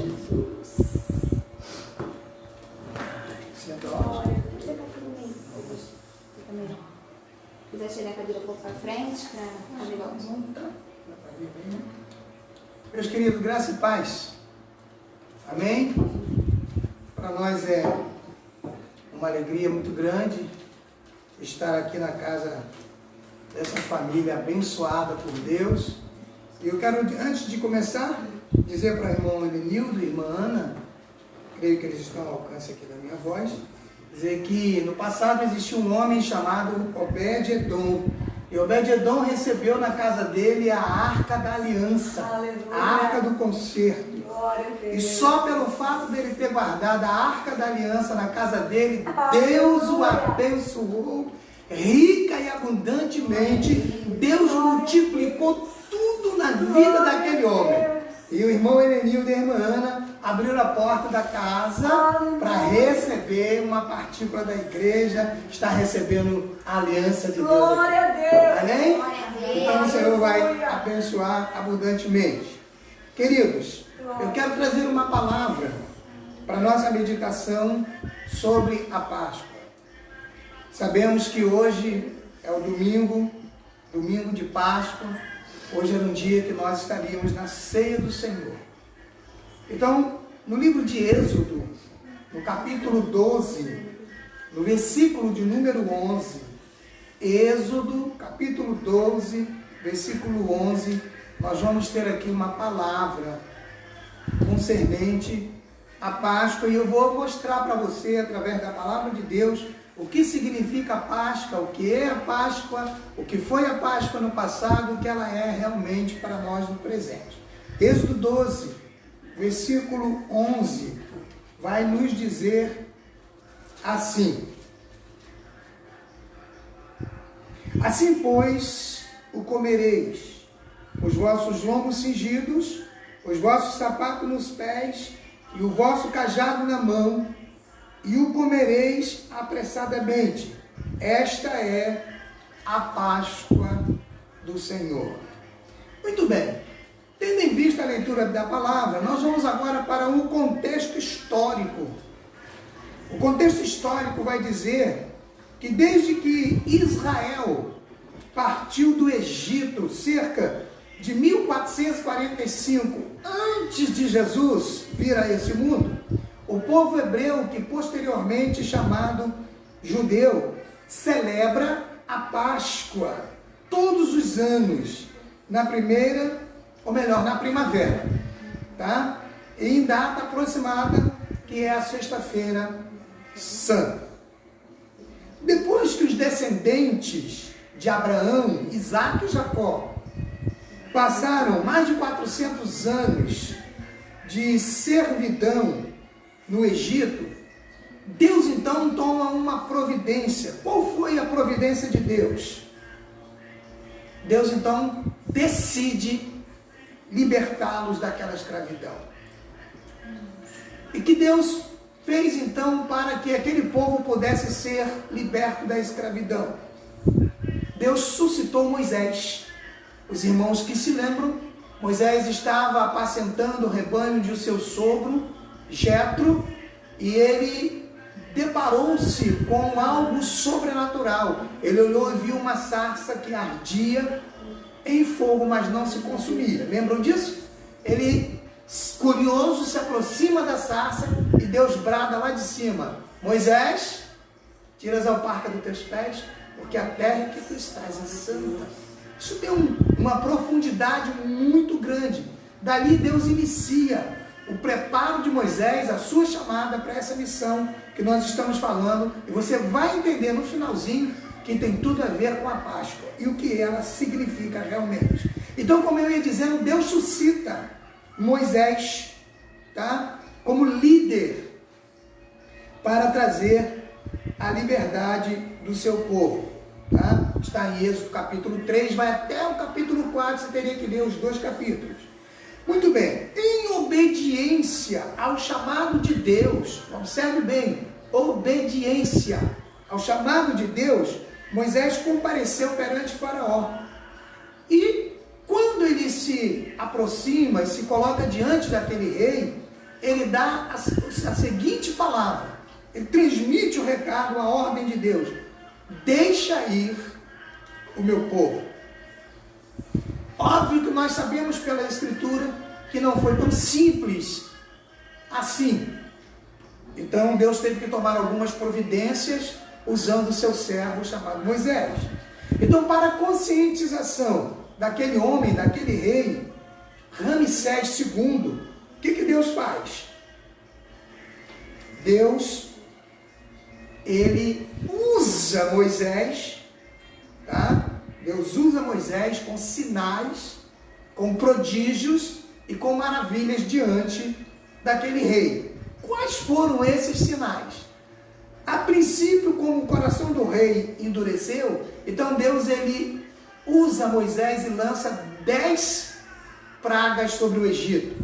Jesus. Se quiser chegar a cadeira um pouco para frente, para melhor. Meus queridos, graça e paz. Amém? Para nós é uma alegria muito grande estar aqui na casa dessa família abençoada por Deus. E eu quero, antes de começar, dizer para o irmão Elenildo e irmã Ana, creio que eles estão ao alcance aqui da minha voz, dizer que no passado existia um homem chamado Obed-Edom. E Obed-Edom recebeu na casa dele a Arca da Aliança, a Arca do Concerto. E só pelo fato dele ter guardado a Arca da Aliança na casa dele, Deus o abençoou rica e abundantemente. Deus multiplicou tudo na vida daquele homem. E o irmão Elenildo e a irmã Ana abriram a porta da casa para receber uma partícula da igreja, está recebendo a aliança de Deus. Glória a Deus! Amém? Então o Senhor vai abençoar abundantemente. Queridos, eu quero trazer uma palavra para nossa meditação sobre a Páscoa. Sabemos que hoje é o domingo de Páscoa. Hoje era um dia que nós estaríamos na ceia do Senhor. Então, no livro de Êxodo, no capítulo 12, no versículo de número 11, Êxodo, capítulo 12, versículo 11, nós vamos ter aqui uma palavra concernente à Páscoa, e eu vou mostrar para você, através da palavra de Deus, o que significa a Páscoa, o que é a Páscoa, o que foi a Páscoa no passado, o que ela é realmente para nós no presente. Êxodo 12, versículo 11, vai nos dizer assim: assim, pois, o comereis, os vossos lombos cingidos, os vossos sapatos nos pés e o vosso cajado na mão, e o comereis apressadamente. Esta é a Páscoa do Senhor. Muito bem. Tendo em vista a leitura da palavra, nós vamos agora para um contexto histórico. O contexto histórico vai dizer que desde que Israel partiu do Egito, cerca de 1445, antes de Jesus vir a esse mundo, o povo hebreu, que posteriormente chamado judeu, celebra a Páscoa todos os anos, na primavera, tá? E em data aproximada, que é a Sexta-feira Santa. Depois que os descendentes de Abraão, Isaque e Jacó passaram mais de 400 anos de servidão no Egito, Deus então toma uma providência. Qual foi a providência de Deus? Deus então decide libertá-los daquela escravidão. E que Deus fez então para que aquele povo pudesse ser liberto da escravidão? Deus suscitou Moisés. Os irmãos que se lembram, Moisés estava apacentando o rebanho de seu sogro, Jetro, e ele deparou-se com algo sobrenatural. Ele olhou e viu uma sarça que ardia em fogo, mas não se consumia. Lembram disso? Ele, curioso, se aproxima da sarça e Deus brada lá de cima: Moisés, tira as alparcas dos teus pés, porque a terra que tu estás é santa. Isso tem uma profundidade muito grande. Dali Deus inicia o preparo de Moisés, a sua chamada para essa missão que nós estamos falando, e você vai entender no finalzinho que tem tudo a ver com a Páscoa e o que ela significa realmente. Então, como eu ia dizendo, Deus suscita Moisés, tá, como líder para trazer a liberdade do seu povo. Tá? Está em Êxodo capítulo 3, vai até o capítulo 4, você teria que ler os 2 capítulos. Muito bem, em obediência ao chamado de Deus, observe bem, obediência ao chamado de Deus, Moisés compareceu perante Faraó. E quando ele se aproxima e se coloca diante daquele rei, ele dá a seguinte palavra, ele transmite o recado, a ordem de Deus: deixa ir o meu povo. Óbvio que nós sabemos pela Escritura que não foi tão simples assim. Então Deus teve que tomar algumas providências usando o seu servo chamado Moisés. Então, para a conscientização daquele homem, daquele rei, Ramsés II, o que Deus faz? Deus, ele usa Moisés, tá? Deus usa Moisés com sinais, com prodígios e com maravilhas diante daquele rei. Quais foram esses sinais? A princípio, como o coração do rei endureceu, então Deus ele usa Moisés e lança 10 pragas sobre o Egito.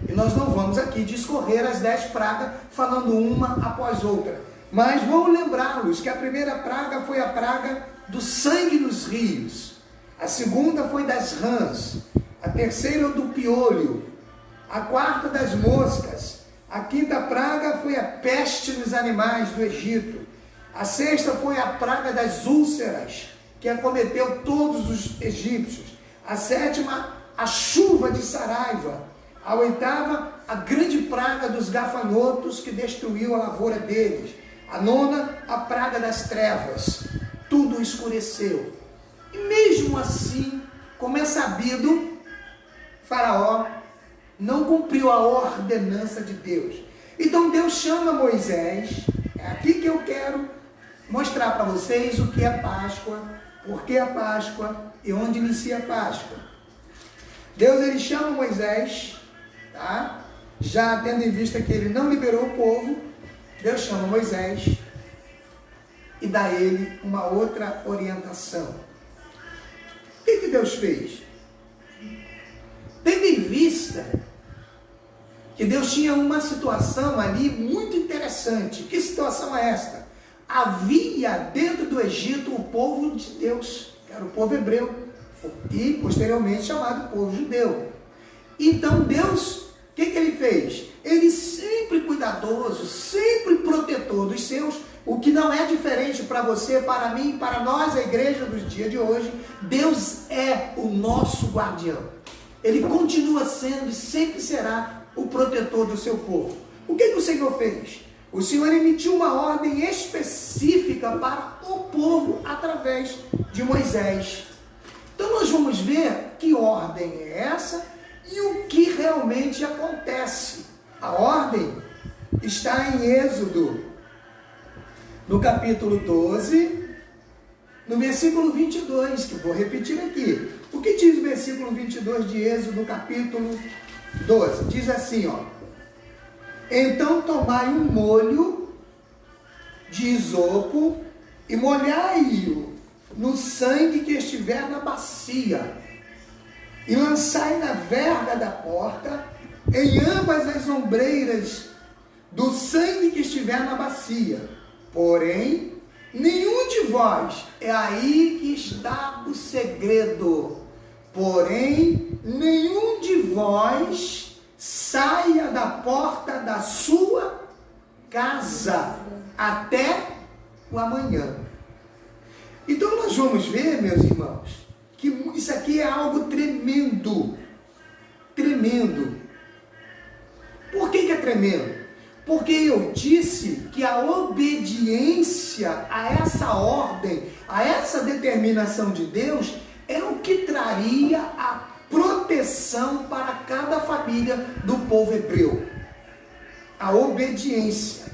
E nós não vamos aqui discorrer as 10 pragas, falando uma após outra. Mas vamos lembrá-los que a primeira praga foi a praga do sangue nos rios. A segunda foi das rãs. A terceira do piolho. A quarta das moscas. A quinta praga foi a peste nos animais do Egito. A sexta foi a praga das úlceras, que acometeu todos os egípcios. A sétima, a chuva de Saraiva. A oitava, a grande praga dos gafanhotos, que destruiu a lavoura deles. A nona, a praga das trevas. Tudo escureceu. E mesmo assim, como é sabido, Faraó não cumpriu a ordenança de Deus. Então Deus chama Moisés. É aqui que eu quero mostrar para vocês o que é Páscoa, por que a Páscoa e onde inicia a Páscoa. Deus ele chama Moisés, tá? Já tendo em vista que ele não liberou o povo, Deus chama Moisés e dá a ele uma outra orientação. O que Deus fez? Tendo em vista que Deus tinha uma situação ali muito interessante. Que situação é esta? Havia dentro do Egito o povo de Deus, que era o povo hebreu, e posteriormente chamado povo judeu. Então Deus, o que ele fez? Ele sempre cuidadoso, sempre protetor dos seus, o que não é diferente para você, para mim, para nós, a igreja dos dias de hoje. Deus é o nosso guardião. Ele continua sendo e sempre será o protetor do seu povo. O que o Senhor fez? O Senhor emitiu uma ordem específica para o povo através de Moisés. Então nós vamos ver que ordem é essa e o que realmente acontece. A ordem está em Êxodo, no capítulo 12, no versículo 22, que eu vou repetir aqui. O que diz o versículo 22 de Êxodo, no capítulo 12? Diz assim, ó: então tomai um molho de isopo e molhai-o no sangue que estiver na bacia, e lançai na verga da porta, em ambas as ombreiras do sangue que estiver na bacia. Porém, nenhum de vós, é aí que está o segredo, porém, nenhum de vós saia da porta da sua casa até o amanhã. Então nós vamos ver, meus irmãos, que isso aqui é algo tremendo. Tremendo. Por que é tremendo? Porque eu disse que a obediência a essa ordem, a essa determinação de Deus, é o que traria a proteção para cada família do povo hebreu. A obediência.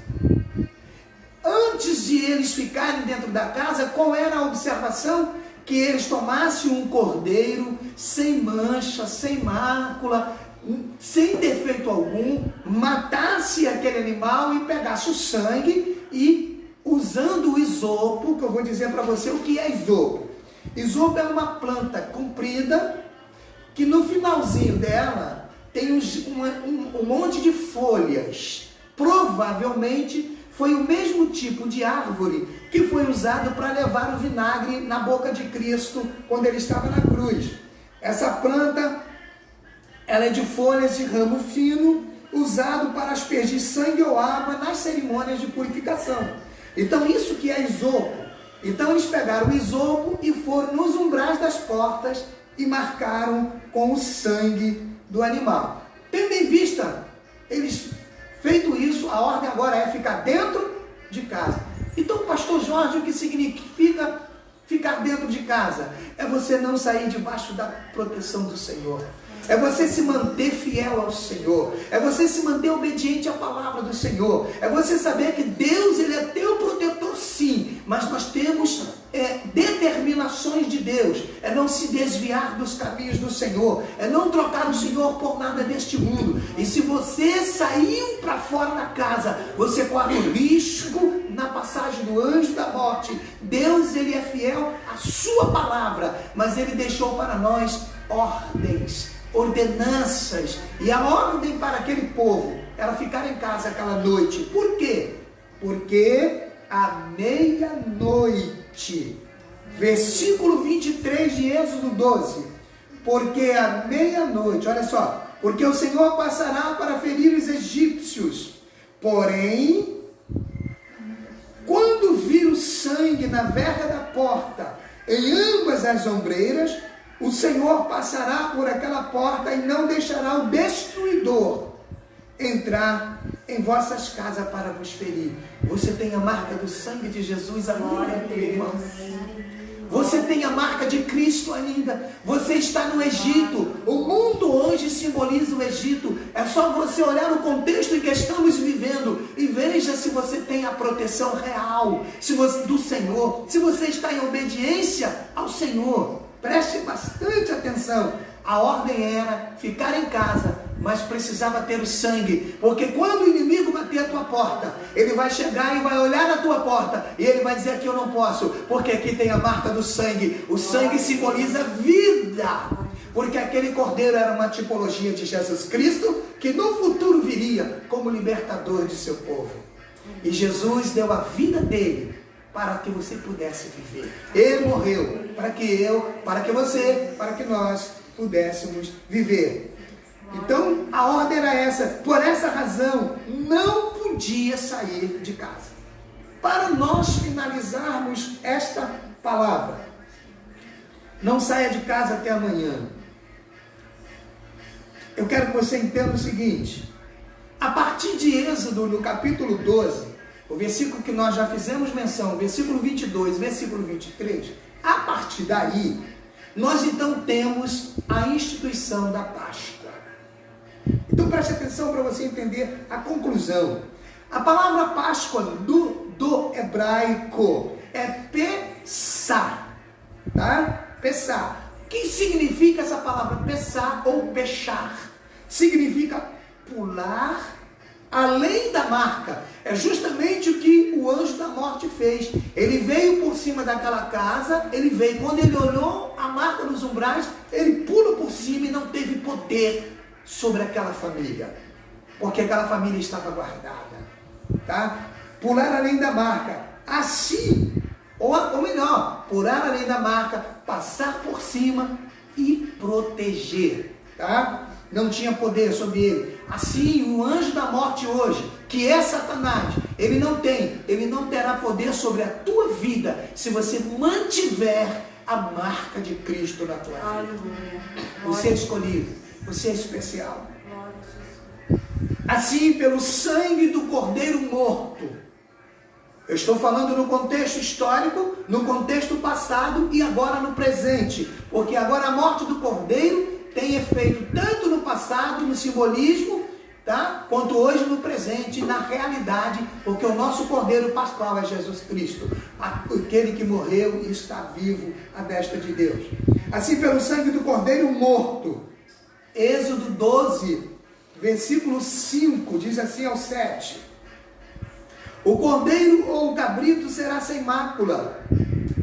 Antes de eles ficarem dentro da casa, qual era a observação? Que eles tomassem um cordeiro sem mancha, sem mácula, sem defeito algum, matasse aquele animal e pegasse o sangue e, usando o isopo, que eu vou dizer para você o que é isopo. Isopo é uma planta comprida, que no finalzinho dela tem um monte de folhas. Provavelmente foi o mesmo tipo de árvore que foi usado para levar o vinagre na boca de Cristo quando ele estava na cruz. Essa planta, ela é de folhas de ramo fino usado para aspergir sangue ou água nas cerimônias de purificação. Então isso que é isopo. Então eles pegaram o isopo e foram nos umbrais das portas e marcaram com o sangue do animal. Tendo em vista, eles feito isso, a ordem agora é ficar dentro de casa. Então, pastor Jorge, o que significa ficar dentro de casa? É você não sair debaixo da proteção do Senhor. É você se manter fiel ao Senhor. É você se manter obediente à palavra do Senhor. É você saber que Deus, Ele é teu protetor, sim. Mas nós temos determinações de Deus. É não se desviar dos caminhos do Senhor. É não trocar o Senhor por nada deste mundo. E se você saiu para fora da casa, você corre o risco na passagem do anjo da morte. Deus, Ele é fiel à sua palavra. Mas Ele deixou para nós ordens, ordenanças, e a ordem para aquele povo era ficar em casa aquela noite. Por quê? Porque à meia-noite, versículo 23 de Êxodo 12, porque à meia-noite, olha só, porque o Senhor passará para ferir os egípcios, porém, quando vir o sangue na verga da porta, em ambas as ombreiras, o Senhor passará por aquela porta e não deixará o destruidor entrar em vossas casas para vos ferir. Você tem a marca do sangue de Jesus ainda, meu irmão. Você tem a marca de Cristo ainda. Você está no Egito. O mundo hoje simboliza o Egito. É só você olhar o contexto em que estamos vivendo e veja se você tem a proteção real do Senhor, se você está em obediência ao Senhor. Preste bastante atenção. A ordem era ficar em casa, mas precisava ter o sangue, porque quando o inimigo bater a tua porta, ele vai chegar e vai olhar na tua porta, e ele vai dizer que eu não posso, porque aqui tem a marca do sangue. O sangue simboliza vida, porque aquele cordeiro era uma tipologia de Jesus Cristo, que no futuro viria como libertador de seu povo. E Jesus deu a vida dele para que você pudesse viver. Ele morreu para que você, para que nós pudéssemos viver. Então, a ordem era essa. Por essa razão, não podia sair de casa. Para nós finalizarmos esta palavra, não saia de casa até amanhã. Eu quero que você entenda o seguinte. A partir de Êxodo, no capítulo 12, o versículo que nós já fizemos menção, versículo 22, versículo 23, a partir daí, nós então temos a instituição da Páscoa. Então preste atenção para você entender a conclusão. A palavra Páscoa do hebraico é Pessah, tá? Pessah. O que significa essa palavra Pessah ou Pechar? Significa pular além da marca. É justamente o que o anjo da morte fez. Ele veio por cima daquela casa, quando ele olhou a marca nos umbrais, ele pula por cima e não teve poder sobre aquela família, porque aquela família estava guardada, tá? Pular além da marca, assim, ou melhor, pular além da marca, passar por cima e proteger, tá? Não tinha poder sobre ele. Assim, o anjo da morte hoje, que é Satanás, ele não terá poder sobre a tua vida, se você mantiver a marca de Cristo na tua vida. Você é escolhido, você é especial. Assim, pelo sangue do Cordeiro morto, eu estou falando no contexto histórico, no contexto passado e agora no presente, porque agora a morte do Cordeiro tem efeito tanto no passado, no simbolismo, tá? Quanto hoje no presente, na realidade, porque o nosso Cordeiro Pascual é Jesus Cristo, aquele que morreu e está vivo à destra de Deus. Assim, pelo sangue do Cordeiro morto, Êxodo 12, versículo 5, diz assim ao 7, o cordeiro ou o cabrito será sem mácula,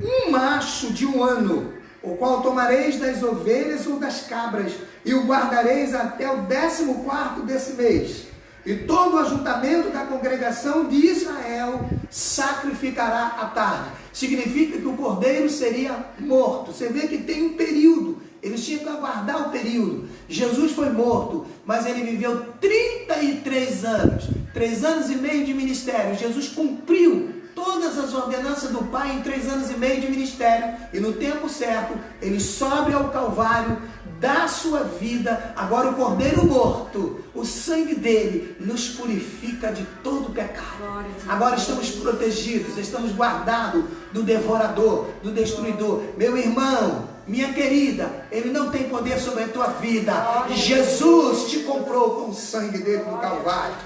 um macho de 1 ano, o qual tomareis das ovelhas ou das cabras, e o guardareis até o 14º desse mês. E todo o ajuntamento da congregação de Israel sacrificará à tarde. Significa que o cordeiro seria morto. Você vê que tem um período, eles tinham que aguardar o período. Jesus foi morto, mas ele viveu 33 3 anos, 3 anos e meio de ministério, Jesus cumpriu todas as ordenanças do Pai em 3 anos e meio de ministério, e no tempo certo, ele sobe ao Calvário, dá a sua vida. Agora o Cordeiro morto, o sangue dele nos purifica de todo pecado. Agora estamos protegidos, estamos guardados do devorador, do destruidor. Meu irmão, minha querida, ele não tem poder sobre a tua vida. Jesus te comprou com o sangue dele no Calvário.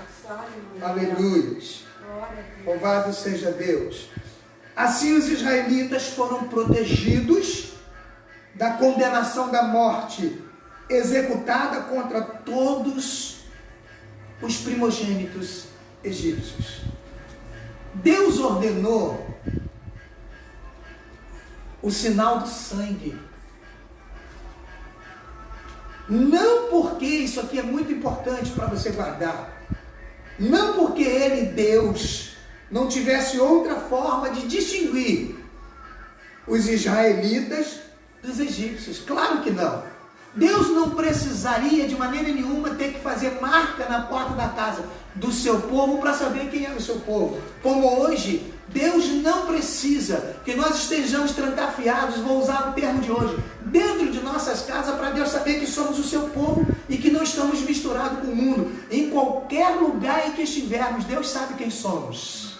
Aleluia. Louvado seja Deus. Assim os israelitas foram protegidos da condenação da morte executada contra todos os primogênitos egípcios. Deus ordenou o sinal do sangue. Não porque, isso aqui é muito importante para você guardar, não porque ele, Deus, não tivesse outra forma de distinguir os israelitas dos egípcios. Claro que não. Deus não precisaria de maneira nenhuma ter que fazer marca na porta da casa do seu povo para saber quem era o seu povo. Como hoje, Deus não precisa que nós estejamos trancafiados, vou usar o termo de hoje, dentro de nossas casas, para Deus saber que somos o seu povo e que não estamos misturados com o mundo. Em qualquer lugar em que estivermos, Deus sabe quem somos.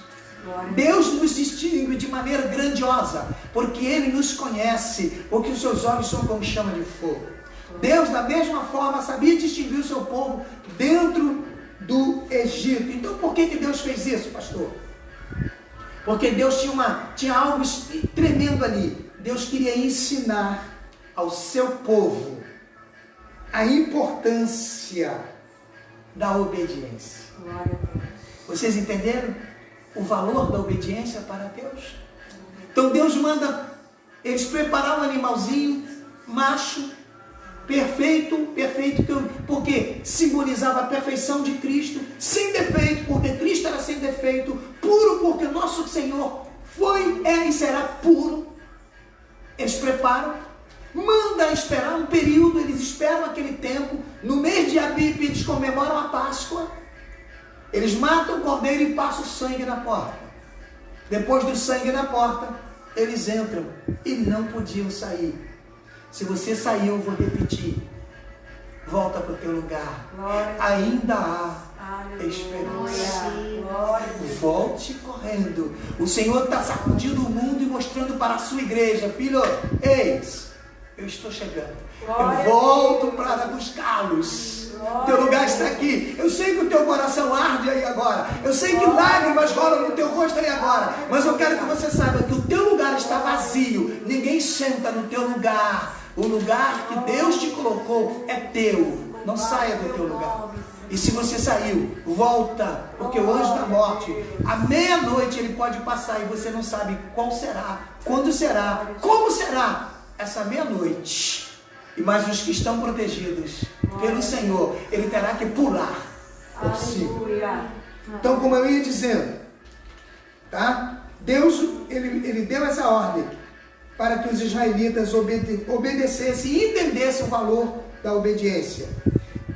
Deus nos distingue de maneira grandiosa, porque Ele nos conhece, porque os seus olhos são como chama de fogo. Deus, da mesma forma, sabia distinguir o seu povo dentro do Egito. Então, por que Deus fez isso, pastor? Porque Deus tinha algo tremendo ali. Deus queria ensinar ao seu povo a importância da obediência. Vocês entenderam o valor da obediência para Deus? Então Deus manda eles preparar um animalzinho macho, perfeito, porque simbolizava a perfeição de Cristo, sem defeito, porque Cristo era sem defeito, puro, porque nosso Senhor foi, é e será puro. Eles preparam, manda esperar um período, eles esperam aquele tempo. No mês de Abib eles comemoram a Páscoa, eles matam o cordeiro e passam o sangue na porta. Depois do sangue na porta, eles entram e não podiam sair. Se você saiu, eu vou repetir. Volta para o teu lugar. Glória. Ainda há esperança. Volte correndo. O Senhor está sacudindo o mundo e mostrando para a sua igreja: filho, eis, eu estou chegando. Eu volto para buscá-los. Teu lugar está aqui. Eu sei que o teu coração arde aí agora. Eu sei que lágrimas rolam no teu rosto aí agora. Mas eu quero que você saiba que o teu lugar está vazio. Ninguém senta no teu lugar. O lugar que Deus te colocou é teu. Não saia do teu lugar. E se você saiu, volta. Porque o anjo da morte, à meia-noite, ele pode passar e você não sabe qual será, quando será, como será essa meia-noite. E mais os que estão protegidos pelo Senhor, ele terá que pular por cima. Então, como eu ia dizendo, tá? Deus, ele deu essa ordem para que os israelitas obedecessem e entendessem o valor da obediência.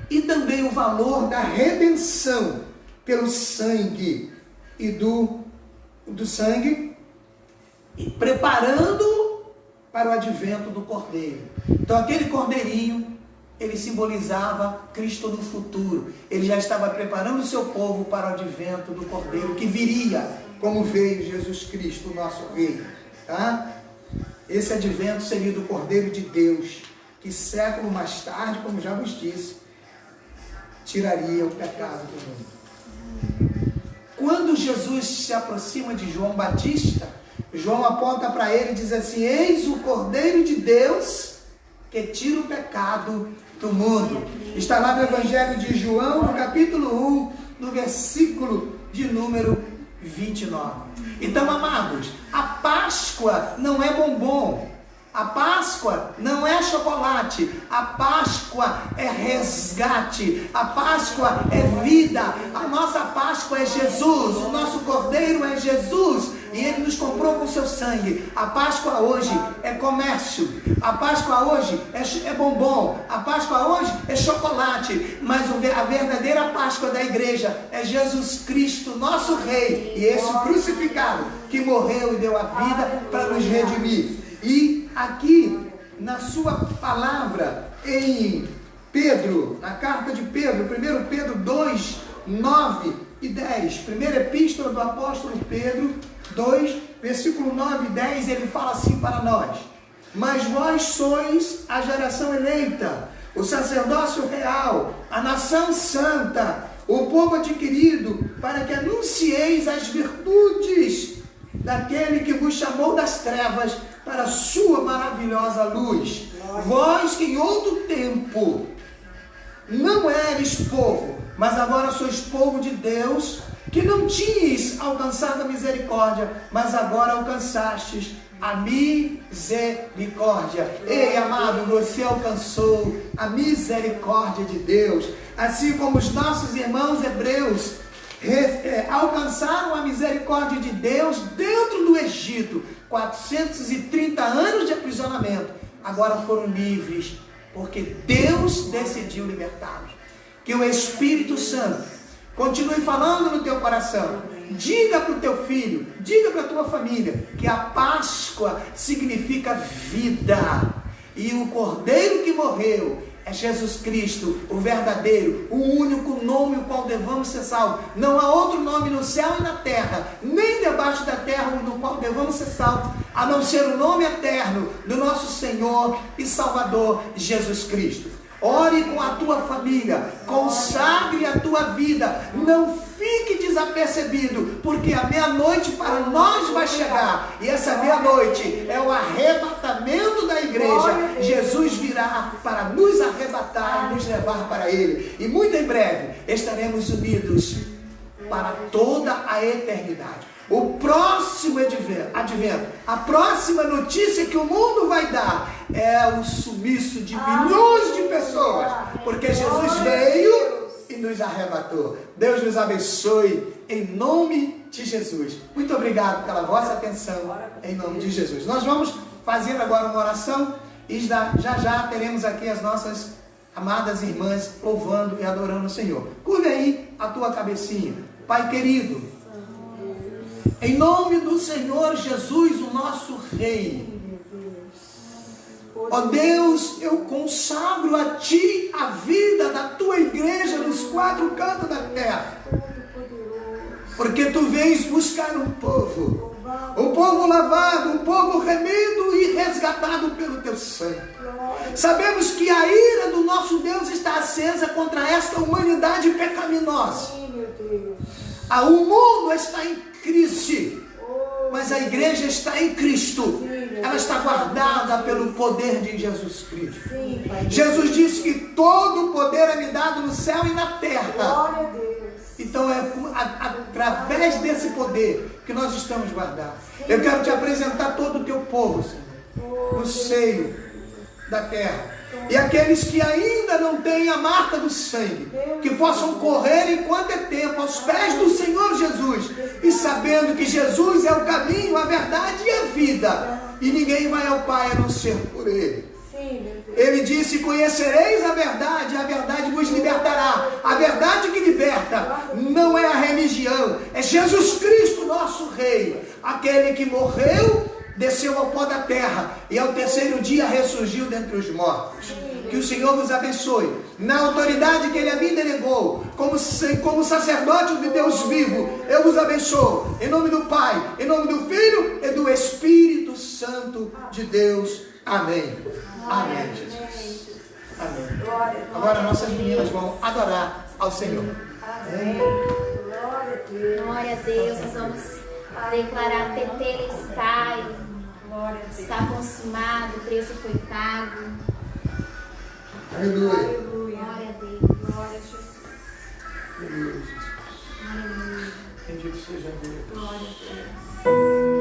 E também o valor da redenção pelo sangue e do sangue, e preparando para o advento do Cordeiro. Então aquele cordeirinho, ele simbolizava Cristo no futuro. Ele já estava preparando o seu povo para o advento do Cordeiro, que viria, como veio Jesus Cristo, nosso Rei. Tá? Esse advento seria do Cordeiro de Deus, que século mais tarde, como já vos disse, tiraria o pecado do mundo. Quando Jesus se aproxima de João Batista, João aponta para ele e diz assim: eis o Cordeiro de Deus que tira o pecado do mundo. Está lá no Evangelho de João, no capítulo 1, no versículo de número 29. Então, amados, a Páscoa não é bombom. A Páscoa não é chocolate. A Páscoa é resgate. A Páscoa é vida. A nossa Páscoa é Jesus. O nosso Cordeiro é Jesus. e Ele nos comprou com seu sangue. A Páscoa hoje é comércio, a Páscoa hoje é bombom, a Páscoa hoje é chocolate, mas a verdadeira Páscoa da igreja é Jesus Cristo, nosso Rei, e esse crucificado que morreu e deu a vida para nos redimir. E aqui na sua palavra em Pedro, na carta de Pedro, 1 Pedro 2, 9 e 10, primeira epístola do apóstolo Pedro 2, versículo 9 e 10, ele fala assim para nós: mas vós sois a geração eleita, o sacerdócio real, a nação santa, o povo adquirido, para que anuncieis as virtudes daquele que vos chamou das trevas para a sua maravilhosa luz. Vós que em outro tempo não eres povo, mas agora sois povo de Deus, que não tinhas alcançado a misericórdia, mas agora alcançastes a misericórdia. Ei, amado, você alcançou a misericórdia de Deus, assim como os nossos irmãos hebreus alcançaram a misericórdia de Deus dentro do Egito, 430 anos de aprisionamento, agora foram livres, porque Deus decidiu libertá-los. Que o Espírito Santo continue falando no teu coração. Diga para o teu filho, diga para a tua família, que a Páscoa significa vida, e o Cordeiro que morreu é Jesus Cristo, o verdadeiro, o único nome o qual devamos ser salvos. Não há outro nome no céu e na terra, nem debaixo da terra, no qual devamos ser salvos, a não ser o nome eterno do nosso Senhor e Salvador Jesus Cristo. Ore com a tua família, consagre a tua vida, não fique desapercebido, porque a meia-noite para nós vai chegar, e essa meia-noite é o arrebatamento da igreja. Jesus virá para nos arrebatar e nos levar para Ele, e muito em breve estaremos unidos para toda a eternidade. O próximo advento, a próxima notícia que o mundo vai dar é o sumiço de milhões de pessoas, porque Jesus veio e nos arrebatou. Deus nos abençoe em nome de Jesus. Muito obrigado pela vossa atenção em nome de Jesus. Nós vamos fazer agora uma oração e já teremos aqui as nossas amadas irmãs louvando e adorando o Senhor. Curve aí a tua cabecinha. Pai querido, em nome do Senhor Jesus, o nosso Rei, ó Deus, eu consagro a Ti a vida da Tua igreja nos quatro cantos da terra, porque Tu vens buscar um povo lavado, um povo remido e resgatado pelo Teu sangue. Sabemos que a ira do nosso Deus está acesa contra esta humanidade pecaminosa. O mundo está em crise, mas a igreja está em Cristo. Ela está guardada pelo poder de Jesus Cristo. Jesus disse que todo o poder é me dado no céu e na terra. Então é através desse poder que nós estamos guardados. Eu quero te apresentar todo o teu povo, Senhor, no seio da terra. E aqueles que ainda não têm a marca do sangue, que possam correr enquanto é tempo aos pés do Senhor Jesus, e sabendo que Jesus é o caminho, a verdade e a vida, e ninguém vai ao Pai a não ser por Ele. Ele disse: conhecereis a verdade vos libertará. A verdade que liberta não é a religião, é Jesus Cristo, nosso Rei, aquele que morreu, desceu ao pó da terra e ao terceiro dia ressurgiu dentre os mortos. Que o Senhor vos abençoe na autoridade que Ele a mim delegou, como sacerdote de Deus vivo. Eu vos abençoo em nome do Pai, em nome do Filho e do Espírito Santo de Deus. Amém. Amém, Jesus. Amém. Agora nossas meninas vão adorar ao Senhor. Amém. Glória a Deus. Nós vamos declarar: tetelestai, está consumado, o preço foi pago. Aleluia. Glória a Deus. Glória a Jesus. Aleluia. Aleluia. Bendito seja Deus. Glória a Deus.